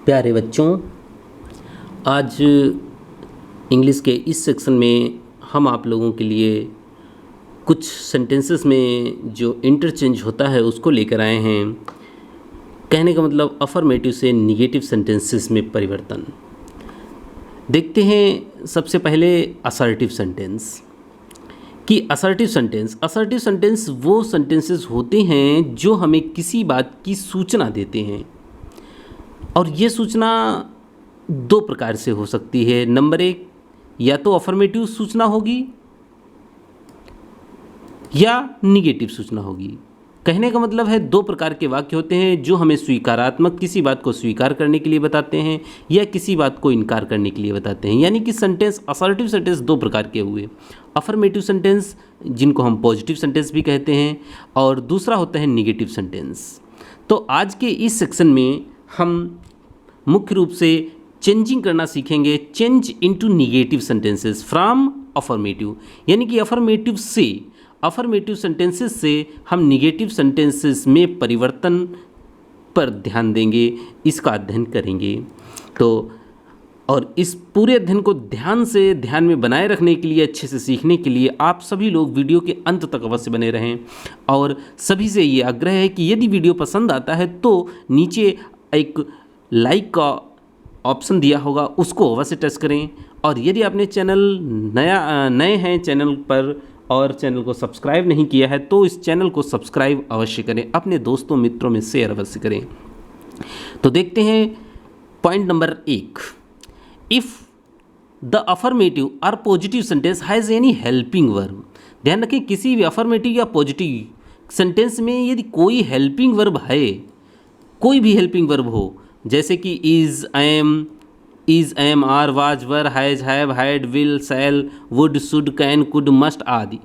प्यारे बच्चों, आज इंग्लिश के इस सेक्शन में हम आप लोगों के लिए कुछ सेंटेंसेस में जो इंटरचेंज होता है उसको लेकर आए हैं। कहने का मतलब अफर्मेटिव से निगेटिव सेंटेंसेस में परिवर्तन। देखते हैं सबसे पहले असर्टिव सेंटेंस कि असर्टिव सेंटेंस वो सेंटेंसेस होते हैं जो हमें किसी बात की सूचना देते हैं, और ये सूचना दो प्रकार से हो सकती है। नंबर एक, या तो अफर्मेटिव सूचना होगी या निगेटिव सूचना होगी। कहने का मतलब है दो प्रकार के वाक्य होते हैं जो हमें स्वीकारात्मक किसी बात को स्वीकार करने के लिए बताते हैं या किसी बात को इनकार करने के लिए बताते हैं। यानी कि सेंटेंस, असर्टिव सेंटेंस दो प्रकार के हुए। अफर्मेटिव सेंटेंस जिनको हम पॉजिटिव सेंटेंस भी कहते हैं, और दूसरा होता है निगेटिव सेंटेंस। तो आज के इस सेक्शन में हम मुख्य रूप से चेंजिंग करना सीखेंगे, change into negative sentences from affirmative. यानी कि अफर्मेटिव सेंटेंसेस से हम निगेटिव सेंटेंसेस में परिवर्तन पर ध्यान देंगे, इसका अध्ययन करेंगे। तो और इस पूरे अध्ययन को ध्यान में बनाए रखने के लिए, अच्छे से सीखने के लिए आप सभी लोग वीडियो के अंत तक अवश्य बने रहें। और सभी से ये आग्रह है कि यदि वीडियो पसंद आता है तो नीचे एक लाइक का ऑप्शन दिया होगा, उसको अवश्य टच करें। और यदि आपने नए हैं चैनल पर और चैनल को सब्सक्राइब नहीं किया है तो इस चैनल को सब्सक्राइब अवश्य करें, अपने दोस्तों मित्रों में शेयर अवश्य करें। तो देखते हैं point number 1, if the affirmative और positive sentence has any helping verb. ध्यान रखें, किसी भी अफर्मेटिव या पॉजिटिव सेंटेंस में यदि कोई हेल्पिंग वर्ब है, कोई भी हेल्पिंग वर्ब हो, जैसे कि is, am, are, was, were, has, have, had, will, shall, would, should, can, could, must आदि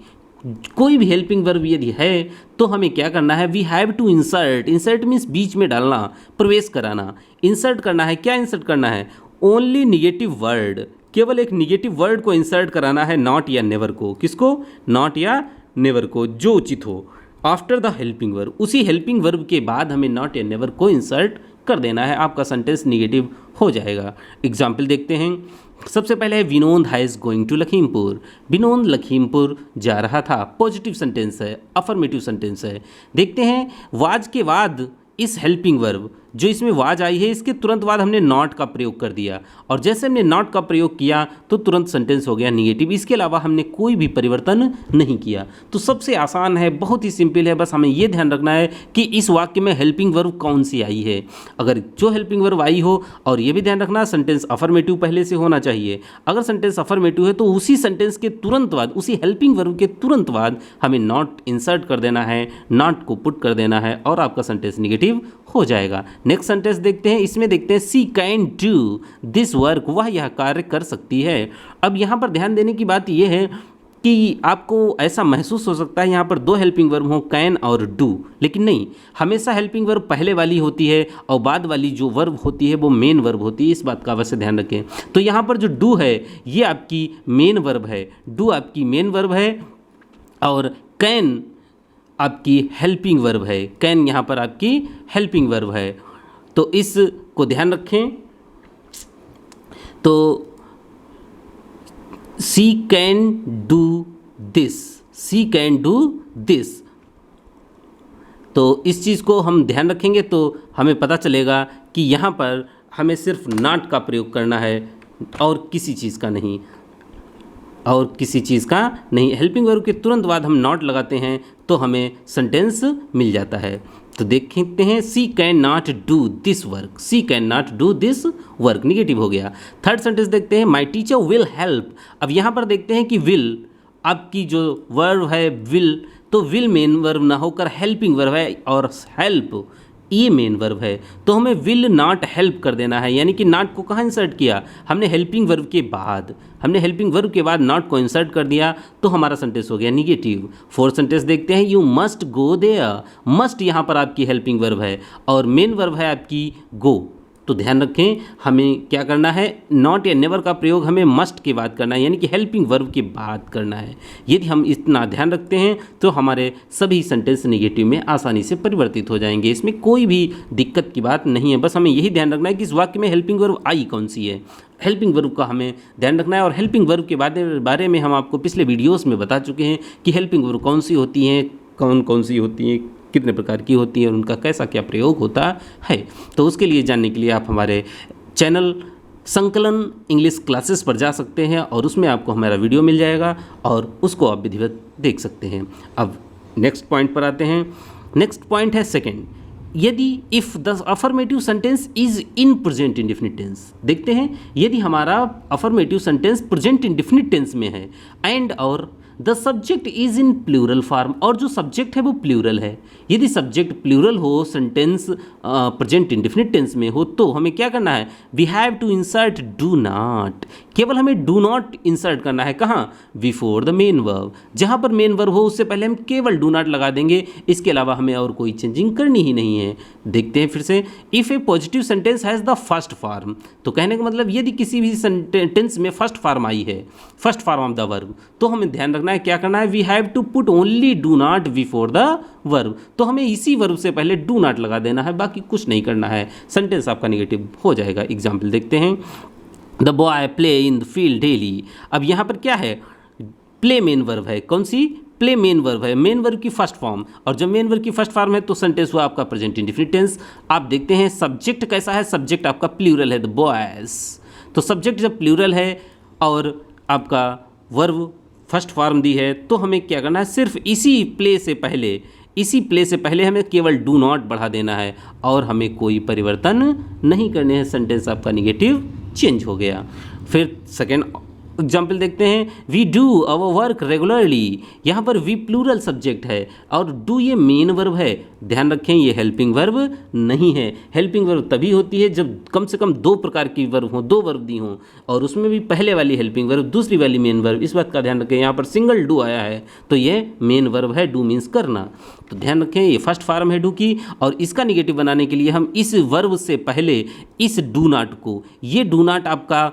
कोई भी हेल्पिंग वर्ब यदि है तो हमें क्या करना है, we have to insert means बीच में डालना, प्रवेश कराना। इंसर्ट करना है, क्या इंसर्ट करना है, ओनली निगेटिव वर्ड, केवल एक निगेटिव वर्ड को इंसर्ट कराना है, नॉट या नेवर को। किसको? नॉट या नेवर को, जो उचित हो। आफ्टर द हेल्पिंग वर्ब, उसी हेल्पिंग वर्ब के बाद हमें नॉट या नेवर को इंसर्ट कर देना है, आपका सेंटेंस निगेटिव हो जाएगा। एग्जाम्पल देखते हैं। सबसे पहले है Vinod has going to Lakhimpur. Vinod Lakhimpur जा रहा था, पॉजिटिव सेंटेंस है, अफर्मेटिव सेंटेंस है। देखते हैं वाज के बाद इस हेल्पिंग वर्ब, जो इसमें वाज आई है, इसके तुरंत बाद हमने नॉट का प्रयोग कर दिया, और जैसे हमने नॉट का प्रयोग किया तो तुरंत सेंटेंस हो गया निगेटिव। इसके अलावा हमने कोई भी परिवर्तन नहीं किया। तो सबसे आसान है, बहुत ही सिंपल है, बस हमें ये ध्यान रखना है कि इस वाक्य में हेल्पिंग वर्ब कौन सी आई है। अगर जो हेल्पिंग वर्ब आई हो, और ये भी ध्यान रखना सेंटेंस अफर्मेटिव पहले से होना चाहिए। अगर सेंटेंस अफर्मेटिव है तो उसी सेंटेंस के तुरंत बाद, उसी हेल्पिंग वर्ब के तुरंत बाद हमें नॉट इंसर्ट कर देना है, नॉट को पुट कर देना है, और आपका सेंटेंस निगेटिव हो जाएगा। नेक्स्ट सेंटेंस देखते हैं। इसमें देखते हैं she can do this work, वह यह कार्य कर सकती है। अब यहाँ पर ध्यान देने की बात यह है कि आपको ऐसा महसूस हो सकता है यहाँ पर दो हेल्पिंग वर्ब हो, कैन और डू, लेकिन नहीं, हमेशा हेल्पिंग वर्ब पहले वाली होती है और बाद वाली जो वर्ब होती है वो मेन वर्ब होती है। इस बात का अवश्य ध्यान रखें। तो यहाँ पर जो डू है ये आपकी मेन वर्ब है, डू आपकी मेन वर्ब है, और कैन आपकी हेल्पिंग वर्ब है। कैन यहाँ पर आपकी हेल्पिंग वर्ब है, तो इसको ध्यान रखें। तो she can do this, she can do this, तो इस चीज़ को हम ध्यान रखेंगे तो हमें पता चलेगा कि यहाँ पर हमें सिर्फ नॉट का प्रयोग करना है और किसी चीज़ का नहीं, हेल्पिंग वर्ब के तुरंत बाद हम नॉट लगाते हैं तो हमें सेंटेंस मिल जाता है। तो देखते हैं, she can not do this work, she can not do this work, negative हो गया। थर्ड सेंटेंस देखते हैं, माई टीचर विल हेल्प। अब यहाँ पर देखते हैं कि विल आपकी जो वर्ब है विल, तो विल मेन वर्ब ना होकर हेल्पिंग वर्ब है, और हेल्प ये मेन वर्ब है, तो हमें विल नॉट हेल्प कर देना है। यानी कि नॉट को कहाँ इंसर्ट किया, हमने हेल्पिंग वर्ब के बाद नॉट को इंसर्ट कर दिया, तो हमारा सेंटेंस हो गया निगेटिव। फोर्थ सेंटेंस देखते हैं, you must go there. Must यहाँ पर आपकी हेल्पिंग वर्ब है और मेन वर्ब है आपकी गो, तो ध्यान रखें हमें क्या करना है, नॉट या नेवर का प्रयोग हमें मस्ट के बाद करना है, यानी कि हेल्पिंग वर्ब के बाद करना है। यदि हम इतना ध्यान रखते हैं तो हमारे सभी सेंटेंस नेगेटिव में आसानी से परिवर्तित हो जाएंगे। इसमें कोई भी दिक्कत की बात नहीं है, बस हमें यही ध्यान रखना है कि इस वाक्य में हेल्पिंग वर्ब आई कौन सी है। हेल्पिंग वर्ब का हमें ध्यान रखना है। और हेल्पिंग वर्ब के बारे में हम आपको पिछले वीडियोस में बता चुके हैं कि हेल्पिंग वर्ब कौन सी होती हैं, कौन कौन सी होती हैं, कितने प्रकार की होती हैं और उनका कैसा क्या प्रयोग होता है। तो उसके लिए जानने के लिए आप हमारे चैनल संकलन इंग्लिश क्लासेस पर जा सकते हैं और उसमें आपको हमारा वीडियो मिल जाएगा और उसको आप विधिवत देख सकते हैं। अब नेक्स्ट पॉइंट पर आते हैं। नेक्स्ट पॉइंट है सेकंड, यदि if the affirmative sentence is in present indefinite tense. देखते हैं यदि हमारा affirmative sentence present indefinite tense में है एंड और the subject is in plural form, और जो सब्जेक्ट है वो प्लूरल है। यदि सब्जेक्ट प्लूरल हो, सेंटेंस प्रेजेंट इंडेफिनिट टेंस में हो, तो हमें क्या करना है, we have to insert do not. केवल हमें डू नॉट इंसर्ट करना है, कहाँ, बिफोर द मेन वर्ब। जहाँ पर मेन वर्ब हो उससे पहले हम केवल डू नॉट लगा देंगे, इसके अलावा हमें और कोई चेंजिंग करनी ही नहीं है। देखते हैं फिर से, if a positive sentence has the first form, तो कहने का मतलब यदि किसी भी सेंटेंस में फर्स्ट फॉर्म आई है, first form of the verb, तो हमें ध्यान रखना है क्या करना है, we have to put only do not before the verb. तो हमें इसी वर्ब से पहले डू नॉट लगा देना है, बाकी कुछ नहीं करना है, सेंटेंस आपका नेगेटिव हो जाएगा। एग्जाम्पल देखते हैं, the boy play in the field daily. अब यहाँ पर क्या है, प्ले मेन वर्ब है, कौन सी, प्ले मेन वर्ब है, मेन वर्ब की फर्स्ट फॉर्म, और जब मेन वर्ब की फर्स्ट फॉर्म है तो सेंटेंस हुआ आपका प्रेजेंट इंडेफिनिट टेंस। आप देखते हैं सब्जेक्ट कैसा है, सब्जेक्ट आपका प्लूरल है, द बॉयज। तो सब्जेक्ट जब प्लूरल है और आपका वर्ब फर्स्ट फॉर्म दी है, तो हमें क्या करना है, सिर्फ इसी प्ले से पहले हमें केवल डू नॉट बढ़ा देना है और हमें कोई परिवर्तन नहीं करने हैं। सेंटेंस आपका नेगेटिव चेंज हो गया। फिर सेकेंड एग्जाम्पल देखते हैं, we do our work regularly. यहाँ पर वी प्लूरल सब्जेक्ट है और डू ये मेन वर्ब है। ध्यान रखें ये हेल्पिंग वर्ब नहीं है। हेल्पिंग वर्ब तभी होती है जब कम से कम दो प्रकार की वर्ब हों, दो वर्ब दी हों, और उसमें भी पहले वाली हेल्पिंग वर्ब, दूसरी वाली मेन वर्ब। इस बात का ध्यान रखें, यहाँ पर सिंगल डू आया है तो ये मेन वर्ब है, डू मीन्स करना। तो ध्यान रखें ये फर्स्ट फॉर्म है डू की, और इसका निगेटिव बनाने के लिए हम इस वर्ब से पहले इस डू नॉट को, ये डू नॉट आपका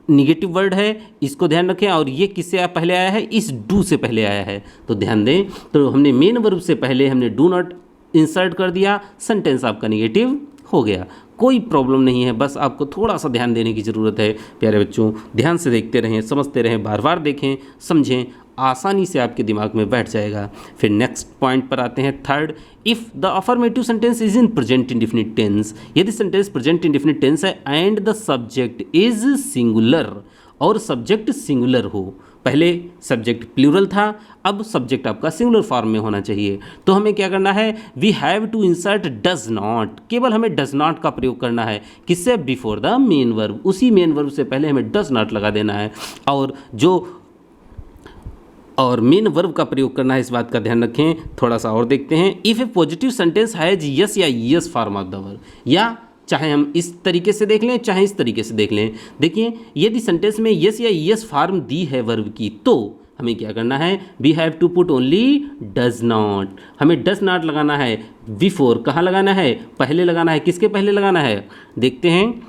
निगेटिव वर्ड है, इसको ध्यान रखें, और ये किससे पहले आया है, इस डू से पहले आया है। तो ध्यान दें, तो हमने मेन वर्ब से पहले हमने डू नॉट इंसर्ट कर दिया, सेंटेंस आपका निगेटिव हो गया। कोई प्रॉब्लम नहीं है, बस आपको थोड़ा सा ध्यान देने की ज़रूरत है। प्यारे बच्चों, ध्यान से देखते रहें, समझते रहें, बार बार देखें, समझें, आसानी से आपके दिमाग में बैठ जाएगा। फिर नेक्स्ट पॉइंट पर आते हैं, third, if the affirmative sentence is in present indefinite tense. यदि सेंटेंस प्रेजेंट इंडेफिनिट टेंस है and the subject is singular, और सब्जेक्ट सिंगुलर हो, पहले सब्जेक्ट प्लूरल था, अब सब्जेक्ट आपका सिंगुलर फॉर्म में होना चाहिए, तो हमें क्या करना है, we have to insert does not. केवल हमें डज नॉट का प्रयोग करना है, किससे, बिफोर द मेन वर्ब। उसी मेन वर्ब से पहले हमें डज नॉट लगा देना है और मेन वर्ब का प्रयोग करना है, इस बात का ध्यान रखें। थोड़ा सा और देखते हैं, if a positive sentence has yes या yes form of the verb, या चाहे हम इस तरीके से देख लें चाहे इस तरीके से देख लें। देखिए यदि सेंटेंस में यस या यस फॉर्म दी है वर्ब की, तो हमें क्या करना है, we have to put only does not. हमें डज नॉट लगाना है बिफोर, कहाँ लगाना है, पहले लगाना है। किसके पहले लगाना है, देखते हैं,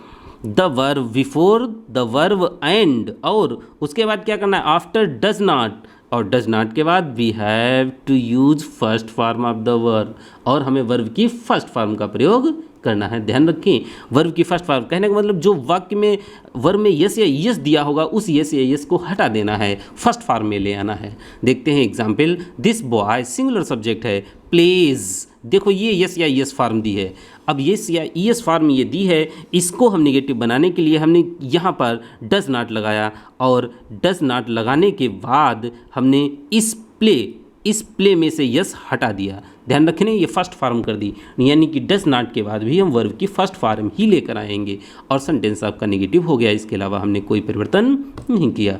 the verb before the verb and, और उसके बाद क्या करना है, आफ्टर डज नॉट, और डज नॉट के बाद we have to use first form of the verb, और हमें वर्ब की फर्स्ट फॉर्म का प्रयोग करना है। ध्यान रखें, वर्ब की फर्स्ट फॉर्म कहने का मतलब जो वाक्य में वर्ब में यस या यस दिया होगा उस यस या यस को हटा देना है, फर्स्ट फॉर्म में ले आना है। देखते हैं example, this boy singular subject है, प्लेज। देखो ये यस या यस फॉर्म दी है, अब यस या यस फॉर्म ये दी है, इसको हम नेगेटिव बनाने के लिए हमने यहाँ पर डज नॉट लगाया, और डज नॉट लगाने के बाद हमने इस प्ले में से यस हटा दिया। ध्यान रखें, ये फर्स्ट फॉर्म कर दी, यानी कि डज नॉट के बाद भी हम वर्ब की फर्स्ट फॉर्म ही लेकर आएंगे और सेंटेंस आपका नेगेटिव हो गया। इसके अलावा हमने कोई परिवर्तन नहीं किया।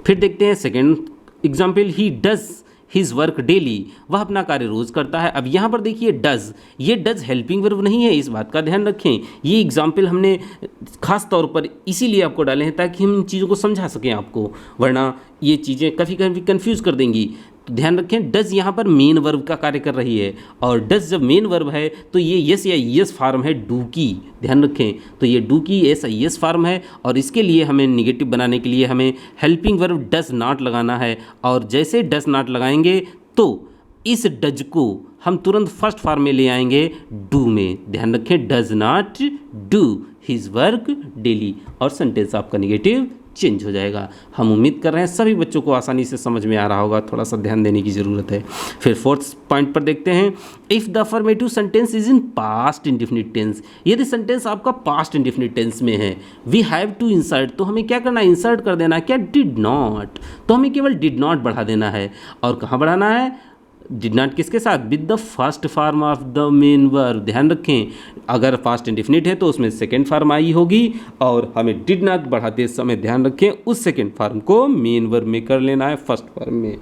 फिर देखते हैं second example, he does his work daily, वह अपना कार्य रोज़ करता है। अब यहाँ पर देखिए डज, ये डज हेल्पिंग वर्ब नहीं है, इस बात का ध्यान रखें। ये एग्जाम्पल हमने खास तौर पर इसीलिए आपको डाले हैं ताकि हम इन चीज़ों को समझा सकें आपको, वरना ये चीज़ें कभी कभी कन्फ्यूज़ कर देंगी। तो ध्यान रखें डज यहाँ पर मेन वर्ब का कार्य कर रही है, और डज जब मेन वर्ब है तो ये यस या यस फार्म है डू की। ध्यान रखें तो ये डू की एस यस फार्म है, और इसके लिए हमें निगेटिव बनाने के लिए हमें हेल्पिंग वर्ब डज नॉट लगाना है, और जैसे डज नॉट लगाएंगे तो इस डज को हम तुरंत फर्स्ट फॉर्म में ले आएंगे डू में। ध्यान रखें does not do his work daily, और सेंटेंस आपका निगेटिव चेंज हो जाएगा। हम उम्मीद कर रहे हैं सभी बच्चों को आसानी से समझ में आ रहा होगा, थोड़ा सा ध्यान देने की ज़रूरत है। फिर फोर्थ पॉइंट पर देखते हैं, if the affirmative sentence is in past indefinite tense. यदि सेंटेंस आपका पास्ट इंडेफिनिट टेंस में है, वी हैव टू इंसर्ट, तो हमें क्या करना है, इंसर्ट कर देना है। क्या, डिड नॉट, तो हमें केवल डिड नॉट बढ़ा देना है। और कहाँ बढ़ाना है, डिड नॉट किसके साथ, with the first form of the main verb. ध्यान रखें अगर पास्ट इंडेफिनिट है तो उसमें सेकेंड फॉर्म आई होगी, और हमें डिड नॉट बढ़ाते समय ध्यान रखें उस सेकेंड फॉर्म को मेन वर्ब में कर लेना है फर्स्ट फॉर्म में।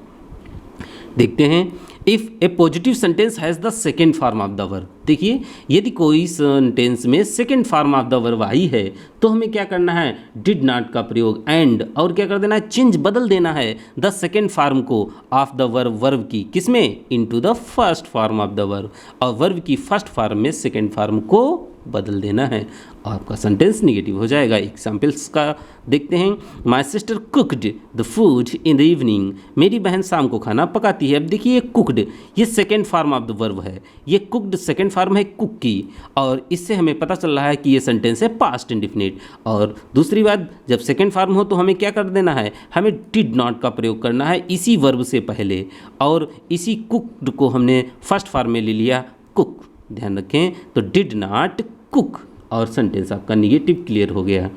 देखते हैं, if a positive sentence has the second form of the verb. देखिए यदि कोई सेंटेंस में second form of the verb I है तो हमें क्या करना है, डिड नॉट का प्रयोग एंड, और क्या कर देना है, चेंज बदल देना है द सेकेंड फॉर्म को ऑफ द वर्ब, वर्ब की किसमें, into the first form of the verb, और वर्ब की फर्स्ट फॉर्म में सेकेंड फॉर्म को बदल देना है, और आपका सेंटेंस निगेटिव हो जाएगा। एग्जाम्पल्स का देखते हैं, my sister cooked the food in the evening. मेरी बहन शाम को खाना पकाती है। अब देखिए ये कुकड, ये second form of the verb है, ये कुकड सेकेंड फॉर्म है कुक की, और इससे हमें पता चल रहा है कि ये सेंटेंस है पास्ट इंडेफिनिट। और दूसरी बात, जब सेकेंड फॉर्म हो तो हमें क्या कर देना है, हमें डिड नॉट का प्रयोग करना है इसी वर्ब से पहले, और इसी कुकड को हमने फर्स्ट फॉर्म में ले लिया कुक। ध्यान रखें तो डिड नॉट कुक, और सेंटेंस आपका निगेटिव क्लियर हो गया।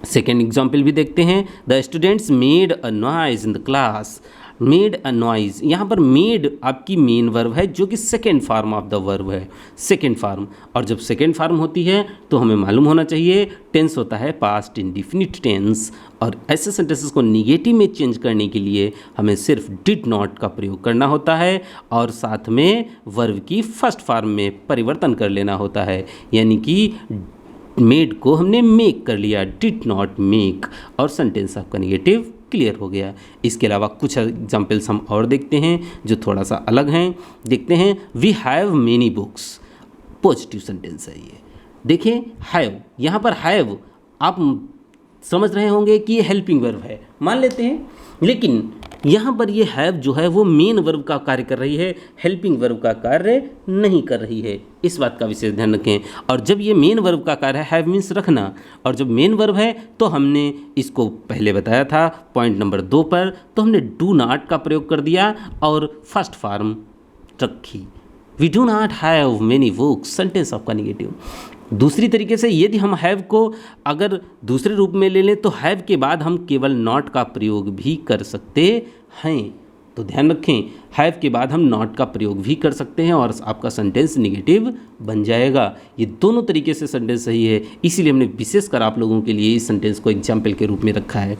सेकेंड एग्जाम्पल भी देखते हैं, the students made a noise in the class. Made a noise, यहाँ पर मेड आपकी मेन वर्ब है जो कि second form of the verb है, सेकेंड फॉर्म। और जब सेकेंड फॉर्म होती है तो हमें मालूम होना चाहिए टेंस होता है पास्ट इंडेफिनिट टेंस, और ऐसे सेंटेंसेस को निगेटिव में चेंज करने के लिए हमें सिर्फ डिड नॉट का प्रयोग करना होता है, और साथ में वर्ब की फर्स्ट फॉर्म में परिवर्तन कर लेना होता है, यानी कि मेड को हमने मेक कर लिया, डिड नॉट मेक, और सेंटेंस आपका निगेटिव क्लियर हो गया। इसके अलावा कुछ एग्जाम्पल्स हम और देखते हैं जो थोड़ा सा अलग हैं। देखते हैं, we have many books, positive sentence है ये। देखिए हैव, यहाँ पर हैव आप समझ रहे होंगे कि ये हेल्पिंग वर्ब है, मान लेते हैं, लेकिन यहाँ पर ये हैव जो है वो मेन वर्ब का कार्य कर रही है, हेल्पिंग वर्ब का कार्य नहीं कर रही है। इस बात का विशेष ध्यान रखें। और जब ये मेन वर्ब का कार्य है, हैव मीन्स रखना, और जब मेन वर्ब है तो हमने इसको पहले बताया था पॉइंट नंबर 2 पर, तो हमने डू नॉट का प्रयोग कर दिया और फर्स्ट फॉर्म रखी। We do not have many books, sentence आपका निगेटिव। दूसरी तरीके से यदि हम हैव को अगर दूसरे रूप में ले लें तो हैव के बाद हम केवल नॉट का प्रयोग भी कर सकते हैं। तो ध्यान रखें, हैव के बाद हम नॉट का प्रयोग भी कर सकते हैं और आपका सेंटेंस निगेटिव बन जाएगा। ये दोनों तरीके से सेंटेंस सही है, इसीलिए हमने विशेषकर आप लोगों के लिए इस सेंटेंस को एग्जाम्पल के रूप में रखा है।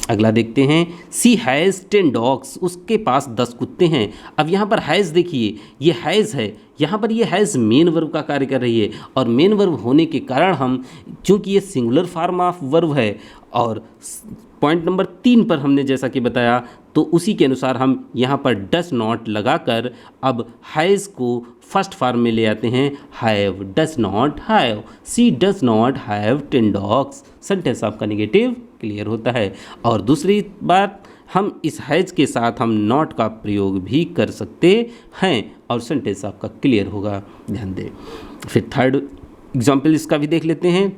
अगला देखते हैं, सी हैज़ 10 डॉग्स, उसके पास 10 कुत्ते हैं। अब यहाँ पर हैज़ देखिए, ये हैज़ है, यहाँ पर ये हैज़ मेन वर्ब का कार्य कर रही है, और मेन वर्ब होने के कारण हम, चूँकि ये सिंगुलर फॉर्म ऑफ वर्ब है, और पॉइंट नंबर 3 पर हमने जैसा कि बताया तो उसी के अनुसार हम यहाँ पर डज नॉट लगाकर अब हैज़ को फर्स्ट फॉर्म में ले आते हैं, have, does not have, she does not have 10 dogs, sentence आपका निगेटिव क्लियर होता है। और दूसरी बात, हम इस हैज़ के साथ हम नॉट का प्रयोग भी कर सकते हैं और सेंटेंस आपका क्लियर होगा, ध्यान दें। फिर थर्ड एग्जाम्पल इसका भी देख लेते हैं।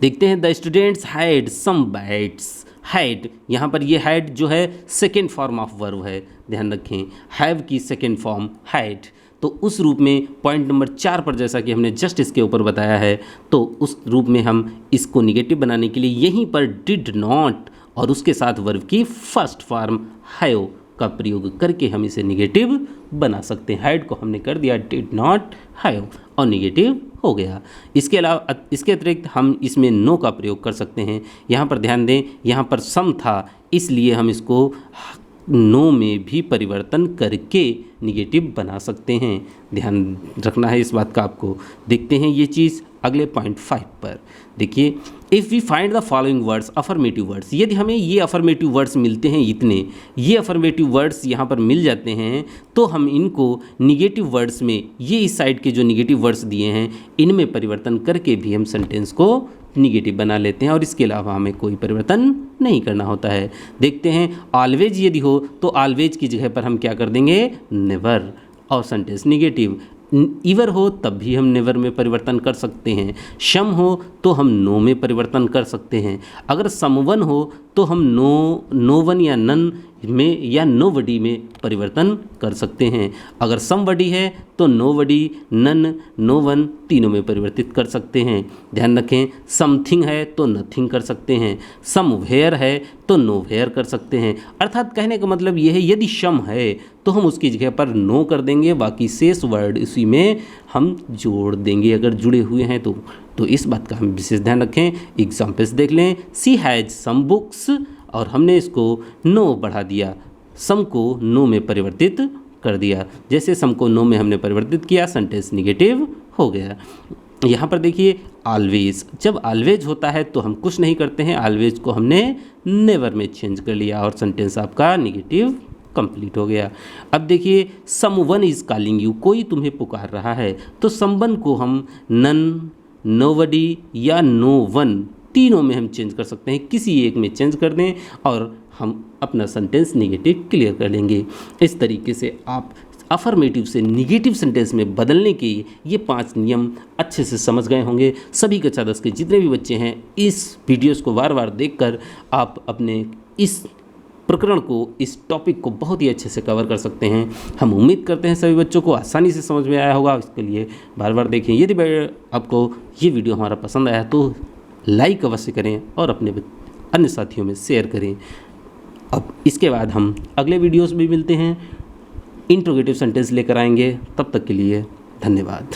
देखते हैं, the students had some bats. Had, यहाँ पर ये हैड जो है सेकेंड फॉर्म ऑफ वर्ब है, ध्यान रखें, हैव की सेकेंड फॉर्म हैड। तो उस रूप में पॉइंट नंबर 4 पर जैसा कि हमने जस्ट इसके ऊपर बताया है, तो उस रूप में हम इसको निगेटिव बनाने के लिए यहीं पर डिड नॉट और उसके साथ वर्ब की फर्स्ट फॉर्म हैव का प्रयोग करके हम इसे निगेटिव बना सकते हैं। हैड को हमने कर दिया डिड नॉट हैव और निगेटिव हो गया। इसके अलावा इसके अतिरिक्त हम इसमें नो का प्रयोग कर सकते हैं। यहाँ पर ध्यान दें, यहाँ पर सम था इसलिए हम इसको नो में भी परिवर्तन करके निगेटिव बना सकते हैं, ध्यान रखना है इस बात का आपको। देखते हैं ये चीज़ अगले पॉइंट 5 पर। देखिए, if we find the following words affirmative words, यदि हमें ये अफर्मेटिव वर्ड्स मिलते हैं, इतने ये अफर्मेटिव वर्ड्स यहाँ पर मिल जाते हैं, तो हम इनको निगेटिव वर्ड्स में, ये इस साइड के जो निगेटिव वर्ड्स दिए हैं इनमें परिवर्तन करके भी हम सेंटेंस को निगेटिव बना लेते हैं और इसके अलावा हमें कोई परिवर्तन नहीं करना होता है। देखते हैं, ऑलवेज यदि हो तो ऑलवेज की जगह पर हम क्या कर देंगे, नेवर, और सेंटेंस निगेटिव। इवर हो तब भी हम नेवर में परिवर्तन कर सकते हैं। शम हो तो हम नो में परिवर्तन कर सकते हैं। अगर समवन हो तो हम नो वन या नन में या नोबडी में परिवर्तन कर सकते हैं। अगर समबडी है तो नोबडी, नन, नो वन तीनों में परिवर्तित कर सकते हैं। ध्यान रखें, समथिंग है तो नथिंग कर सकते हैं, समवेयर है तो नोवेयर कर सकते हैं। अर्थात कहने का मतलब ये है, यदि शम है तो हम उसकी जगह पर नो कर देंगे, बाकी शेष वर्ड इसी में हम जोड़ देंगे अगर जुड़े हुए हैं तो इस बात का हम विशेष ध्यान रखें। एग्जाम्पल्स देख लें, सी हैज़ सम बुक्स, और हमने इसको नो बढ़ा दिया, सम को नो में परिवर्तित कर दिया। जैसे सम को नो में हमने परिवर्तित किया, सेंटेंस निगेटिव हो गया। यहाँ पर देखिए ऑलवेज, जब ऑलवेज होता है तो हम कुछ नहीं करते हैं, ऑलवेज को हमने नेवर में चेंज कर लिया और सेंटेंस आपका निगेटिव कंप्लीट हो गया। अब देखिए, समवन इज़ कॉलिंग यू, कोई तुम्हें पुकार रहा है, तो समवन को हम नन, नोबडी या नो वन तीनों में हम चेंज कर सकते हैं, किसी एक में चेंज कर दें और हम अपना सेंटेंस निगेटिव क्लियर कर लेंगे। इस तरीके से आप अफर्मेटिव से निगेटिव सेंटेंस में बदलने के ये 5 नियम अच्छे से समझ गए होंगे। सभी कक्षा 10 के जितने भी बच्चे हैं इस वीडियोस को बार बार देखकर आप अपने इस प्रकरण को, इस टॉपिक को बहुत ही अच्छे से कवर कर सकते हैं। हम उम्मीद करते हैं सभी बच्चों को आसानी से समझ में आया होगा। इसके लिए बार बार देखें। यदि आपको ये वीडियो हमारा पसंद आया तो लाइक अवश्य करें और अपने अन्य साथियों में शेयर करें। अब इसके बाद हम अगले वीडियोस में मिलते हैं, इंट्रोगेटिव सेंटेंस लेकर आएंगे। तब तक के लिए धन्यवाद।